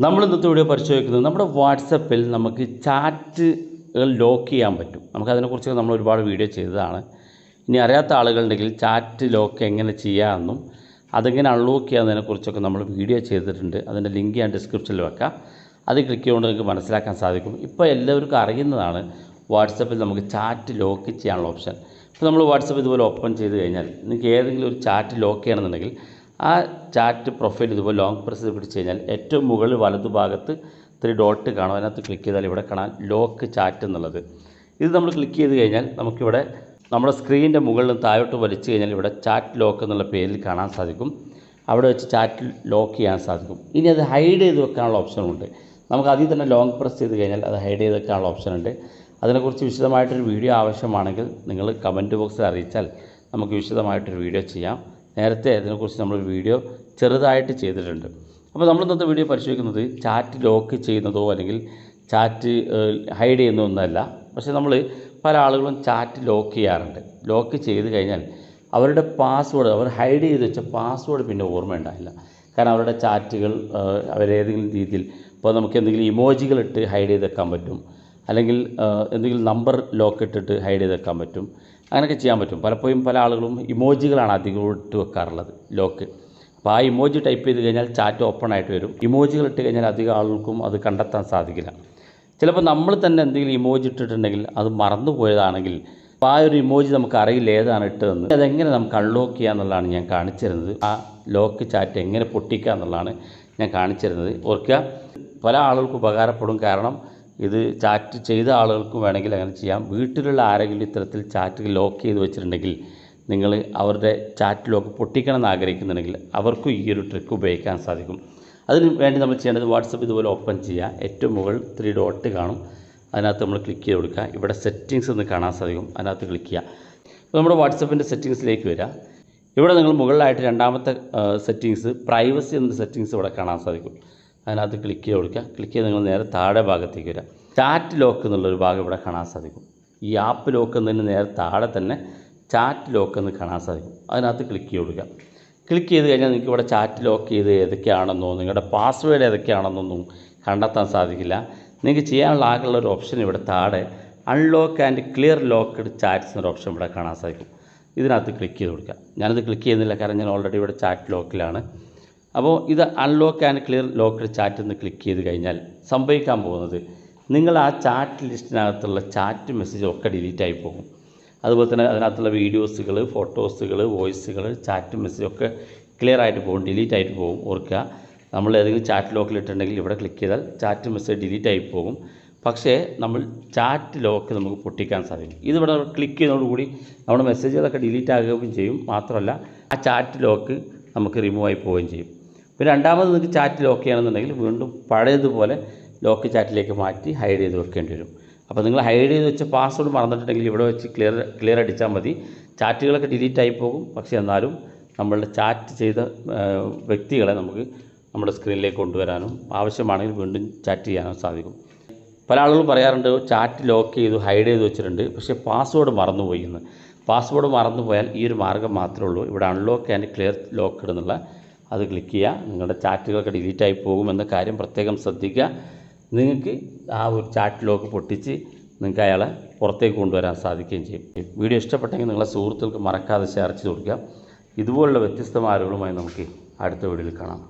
നമ്മൾ ഇന്നത്തെ വീഡിയോ പരിശോധിക്കുന്നത് നമ്മുടെ വാട്സപ്പിൽ നമുക്ക് ചാറ്റുകൾ ലോക്ക് ചെയ്യാൻ പറ്റും. നമുക്കതിനെക്കുറിച്ച് നമ്മൾ ഒരുപാട് വീഡിയോ ചെയ്തതാണ്. ഇനി അറിയാത്ത ആളുകളുണ്ടെങ്കിൽ ചാറ്റ് ലോക്ക് എങ്ങനെ ചെയ്യാമെന്നും അതെങ്ങനെ അൺലോക്ക് ചെയ്യാമെന്നതിനെക്കുറിച്ചൊക്കെ നമ്മൾ വീഡിയോ ചെയ്തിട്ടുണ്ട്. അതിൻ്റെ ലിങ്ക് ഞാൻ ഡിസ്ക്രിപ്ഷനിൽ വെക്കാം. അത് ക്ലിക്ക് ചെയ്തുകൊണ്ട് നിങ്ങൾക്ക് മനസ്സിലാക്കാൻ സാധിക്കും. ഇപ്പോൾ എല്ലാവർക്കും അറിയുന്നതാണ് വാട്സപ്പിൽ നമുക്ക് ചാറ്റ് ലോക്ക് ചെയ്യാനുള്ള ഓപ്ഷൻ. ഇപ്പോൾ നമ്മൾ വാട്സപ്പ് ഇതുപോലെ ഓപ്പൺ ചെയ്ത് കഴിഞ്ഞാൽ നിങ്ങൾക്ക് ഏതെങ്കിലും ഒരു ചാറ്റ് ലോക്ക് ചെയ്യണമെന്നുണ്ടെങ്കിൽ ആ ചാറ്റ് പ്രൊഫൈൽ ഇതുപോലെ ലോങ് പ്രസ് ചെയ്ത് പിടിച്ച് കഴിഞ്ഞാൽ ഏറ്റവും മുകളിൽ വലതുഭാഗത്ത് 3 ഡോട്ട് കാണും. അതിനകത്ത് ക്ലിക്ക് ചെയ്താൽ ഇവിടെ കാണാൻ ലോക്ക് ചാറ്റ് എന്നുള്ളത്. ഇത് നമ്മൾ ക്ലിക്ക് ചെയ്ത് കഴിഞ്ഞാൽ നമുക്കിവിടെ നമ്മുടെ സ്ക്രീനിൻ്റെ മുകളിൽ താഴോട്ട് വലിച്ചു കഴിഞ്ഞാൽ ഇവിടെ ചാറ്റ് ലോക്ക് എന്നുള്ള പേരിൽ കാണാൻ സാധിക്കും. അവിടെ വെച്ച് ചാറ്റ് ലോക്ക് ചെയ്യാൻ സാധിക്കും. ഇനി അത് ഹൈഡ് ചെയ്ത് വെക്കാനുള്ള ഓപ്ഷനുണ്ട്. നമുക്ക് അതിൽ തന്നെ ലോങ് പ്രസ് ചെയ്ത് കഴിഞ്ഞാൽ അത് ഹൈഡ് ചെയ്ത് വെക്കാനുള്ള ഓപ്ഷനുണ്ട്. അതിനെക്കുറിച്ച് വിശദമായിട്ടൊരു വീഡിയോ ആവശ്യമാണെങ്കിൽ നിങ്ങൾ കമൻറ്റ് ബോക്സിൽ അറിയിച്ചാൽ നമുക്ക് വിശദമായിട്ടൊരു വീഡിയോ ചെയ്യാം. നേരത്തെ അതിനെക്കുറിച്ച് നമ്മളൊരു വീഡിയോ ചെറുതായിട്ട് ചെയ്തിട്ടുണ്ട്. അപ്പോൾ നമ്മൾ ഇന്നത്തെ വീഡിയോ പരിശോധിക്കുന്നത് ചാറ്റ് ലോക്ക് ചെയ്യുന്നതോ അല്ലെങ്കിൽ ചാറ്റ് ഹൈഡ് ചെയ്യുന്നതോ ഒന്നല്ല. പക്ഷേ നമ്മൾ പല ആളുകളും ചാറ്റ് ലോക്ക് ചെയ്യാറുണ്ട്. ലോക്ക് ചെയ്ത് കഴിഞ്ഞാൽ അവരുടെ പാസ്വേഡ് അവർ ഹൈഡ് ചെയ്ത് വെച്ച പാസ്വേഡ് പിന്നെ ഓർമ്മയുണ്ടാവില്ല. കാരണം അവരുടെ ചാറ്റുകൾ അവരേതെങ്കിലും രീതിയിൽ ഇപ്പോൾ നമുക്ക് എന്തെങ്കിലും ഇമോജികൾ ഇട്ട് ഹൈഡ് ചെയ്ത് വെക്കാൻ പറ്റും, അല്ലെങ്കിൽ എന്തെങ്കിലും നമ്പർ ലോക്ക് ഇട്ടിട്ട് ഹൈഡ് ചെയ്ത് വെക്കാൻ പറ്റും. അങ്ങനെയൊക്കെ ചെയ്യാൻ പറ്റും. പലപ്പോഴും പല ആളുകളും ഇമോജികളാണ് അധികം ഇട്ട് വെക്കാറുള്ളത് ലോക്ക്. അപ്പോൾ ആ ഇമോജി ടൈപ്പ് ചെയ്ത് കഴിഞ്ഞാൽ ചാറ്റ് ഓപ്പൺ ആയിട്ട് വരും. ഇമോജികൾ ഇട്ട് കഴിഞ്ഞാൽ അധികം ആളുകൾക്കും അത് കണ്ടെത്താൻ സാധിക്കില്ല. ചിലപ്പോൾ നമ്മൾ തന്നെ എന്തെങ്കിലും ഇമോജി ഇട്ടിട്ടുണ്ടെങ്കിൽ അത് മറന്നു പോയതാണെങ്കിൽ അപ്പോൾ ആ ഒരു ഇമോജി നമുക്ക് അറിയില്ല ഏതാണ് ഇട്ടതെന്ന്. അതെങ്ങനെ നമുക്ക് അൺലോക്ക് ചെയ്യുക എന്നുള്ളതാണ് ഞാൻ കാണിച്ചു തരുന്നത്. ആ ലോക്ക് ചാറ്റ് എങ്ങനെ പൊട്ടിക്കുക എന്നുള്ളതാണ് ഞാൻ കാണിച്ചു തരുന്നത്. ഓർക്കുക, പല ആളുകൾക്കും ഉപകാരപ്പെടും. കാരണം ഇത് ചാറ്റ് ചെയ്ത ആളുകൾക്കും വേണമെങ്കിൽ അങ്ങനെ ചെയ്യാം. വീട്ടിലുള്ള ആരെങ്കിലും ഇത്തരത്തിൽ ചാറ്റ് ലോക്ക് ചെയ്ത് വെച്ചിട്ടുണ്ടെങ്കിൽ നിങ്ങൾ അവരുടെ ചാറ്റ് ലോക്ക് പൊട്ടിക്കണം എന്ന് ആഗ്രഹിക്കുന്നുണ്ടെങ്കിൽ അവർക്കും ഈ ഒരു ട്രിക്ക് ഉപയോഗിക്കാൻ സാധിക്കും. അതിന് വേണ്ടി നമ്മൾ ചെയ്യേണ്ടത് വാട്സപ്പ് ഇതുപോലെ ഓപ്പൺ ചെയ്യുക. ഏറ്റവും മുകളിൽ 3 ഡോട്ട് കാണും. അതിനകത്ത് നമ്മൾ ക്ലിക്ക് ചെയ്ത് കൊടുക്കുക. ഇവിടെ സെറ്റിങ്സ് എന്ന് കാണാൻ സാധിക്കും. അതിനകത്ത് ക്ലിക്ക് ചെയ്യുക. അപ്പോൾ നമ്മുടെ വാട്സപ്പിൻ്റെ സെറ്റിങ്സിലേക്ക് വരിക. ഇവിടെ നിങ്ങൾ മുകളിലായിട്ട് രണ്ടാമത്തെ സെറ്റിങ്സ് പ്രൈവസി എന്ന സെറ്റിങ്സ് ഇവിടെ കാണാൻ സാധിക്കും. അതിനകത്ത് ക്ലിക്ക് ചെയ്ത് കൊടുക്കുക. ക്ലിക്ക് ചെയ്ത് നിങ്ങൾ നേരെ താഴെ ഭാഗത്തേക്ക് വരിക. ചാറ്റ് ലോക്ക് എന്നുള്ളൊരു ഭാഗം ഇവിടെ കാണാൻ സാധിക്കും. ഈ ആപ്പ് ലോക്ക് എന്നതിന് നേരെ താഴെ തന്നെ ചാറ്റ് ലോക്ക് എന്ന് കാണാൻ സാധിക്കും. അതിനകത്ത് ക്ലിക്ക് ചെയ്ത് കൊടുക്കുക. ക്ലിക്ക് ചെയ്ത് കഴിഞ്ഞാൽ നിങ്ങൾക്ക് ഇവിടെ ചാറ്റ് ലോക്ക് ചെയ്ത് ഏതൊക്കെയാണെന്നോ നിങ്ങളുടെ പാസ്വേഡ് ഏതൊക്കെയാണെന്നൊന്നും കണ്ടെത്താൻ സാധിക്കില്ല. നിങ്ങൾക്ക് ചെയ്യാനുള്ള ആകെയുള്ള ഒരു ഓപ്ഷൻ ഇവിടെ താഴെ unlock and clear locked chats എന്നൊരു ഓപ്ഷൻ ഇവിടെ കാണാൻ സാധിക്കും. ഇതിനകത്ത് ക്ലിക്ക് ചെയ്ത് കൊടുക്കുക. ഞാനത് ക്ലിക്ക് ചെയ്യുന്നില്ല, കാരണം ഞാൻ ഓൾറെഡി ഇവിടെ ചാറ്റ് ലോക്കിലാണ്. അപ്പോൾ ഇത് unlock and clear locked chat എന്ന് ക്ലിക്ക് ചെയ്ത് കഴിഞ്ഞാൽ സംഭവിക്കാൻ പോകുന്നത് നിങ്ങൾ ആ ചാറ്റ് ലിസ്റ്റിനകത്തുള്ള ചാറ്റ് മെസ്സേജൊക്കെ ഡിലീറ്റായി പോകും. അതുപോലെ തന്നെ അതിനകത്തുള്ള വീഡിയോസുകൾ, ഫോട്ടോസുകൾ, വോയിസുകൾ, ചാറ്റ് മെസ്സേജൊക്കെ ക്ലിയർ ആയിട്ട് പോകും, ഡിലീറ്റ് ആയിട്ട് പോകും. ഓർക്കുക, നമ്മൾ ഏതെങ്കിലും ചാറ്റ് ലോക്കിലിട്ടുണ്ടെങ്കിൽ ഇവിടെ ക്ലിക്ക് ചെയ്താൽ ചാറ്റ് മെസ്സേജ് ഡിലീറ്റ് ആയി പോകും. പക്ഷേ നമ്മൾ ചാറ്റ് ലോക്ക് നമുക്ക് പൊട്ടിക്കാൻ സാധിക്കും. ഇതിവിടെ ക്ലിക്ക് ചെയ്യുന്നതോടുകൂടി നമ്മുടെ മെസ്സേജുകളൊക്കെ ഡിലീറ്റ് ആകുകയും ചെയ്യും. മാത്രമല്ല ആ ചാറ്റ് ലോക്ക് നമുക്ക് റിമൂവ് ആയി പോവുകയും ചെയ്യും. പിന്നെ രണ്ടാമത് നിങ്ങൾക്ക് ചാറ്റ് ലോക്ക് ചെയ്യണമെന്നുണ്ടെങ്കിൽ വീണ്ടും പഴയതുപോലെ ലോക്ക് ചാറ്റിലേക്ക് മാറ്റി ഹൈഡ് ചെയ്ത് വെക്കേണ്ടി വരും. അപ്പോൾ നിങ്ങൾ ഹൈഡ് ചെയ്ത് വെച്ച പാസ്വേഡ് മറന്നിട്ടുണ്ടെങ്കിൽ ഇവിടെ വെച്ച് ക്ലിയർ അടിച്ചാൽ മതി. ചാറ്റുകളൊക്കെ ഡിലീറ്റ് ആയി പോകും. പക്ഷേ എന്നാലും നമ്മളുടെ ചാറ്റ് ചെയ്ത വ്യക്തികളെ നമുക്ക് നമ്മുടെ സ്ക്രീനിലേക്ക് കൊണ്ടുവരാനും ആവശ്യമാണെങ്കിൽ വീണ്ടും ചാറ്റ് ചെയ്യാനും സാധിക്കും. പല ആളുകളും പറയാറുണ്ട് ചാറ്റ് ലോക്ക് ചെയ്തു ഹൈഡ് ചെയ്ത് വെച്ചിട്ടുണ്ട്, പക്ഷേ പാസ്വേഡ് മറന്നുപോയി എന്ന്. പാസ്വേഡ് മറന്നുപോയാൽ ഈ ഒരു മാർഗ്ഗം മാത്രമേ ഉള്ളൂ. ഇവിടെ അൺലോക്ക് ആൻഡ് ക്ലിയർ ലോക്ക്ഡ് എന്നുള്ള അത് ക്ലിക്ക് ചെയ്യുക. നിങ്ങളുടെ ചാറ്റുകളൊക്കെ ഡിലീറ്റ് ആയി പോകുമെന്ന കാര്യം പ്രത്യേകം ശ്രദ്ധിക്കുക. നിങ്ങൾക്ക് ആ ഒരു ചാറ്റ് ലോക്ക് പൊട്ടിച്ച് നിങ്ങൾക്ക് അയാളെ പുറത്തേക്ക് കൊണ്ടുവരാൻ സാധിക്കുകയും ചെയ്യും. വീഡിയോ ഇഷ്ടപ്പെട്ടെങ്കിൽ നിങ്ങളെ സുഹൃത്തുക്കൾക്ക് മറക്കാതെ ഷെയർ ചെയ്ത് കൊടുക്കുക. ഇതുപോലുള്ള വ്യത്യസ്തമായ അറിവുകളുമായി നമുക്ക് അടുത്ത വീഡിയോയിൽ കാണാം.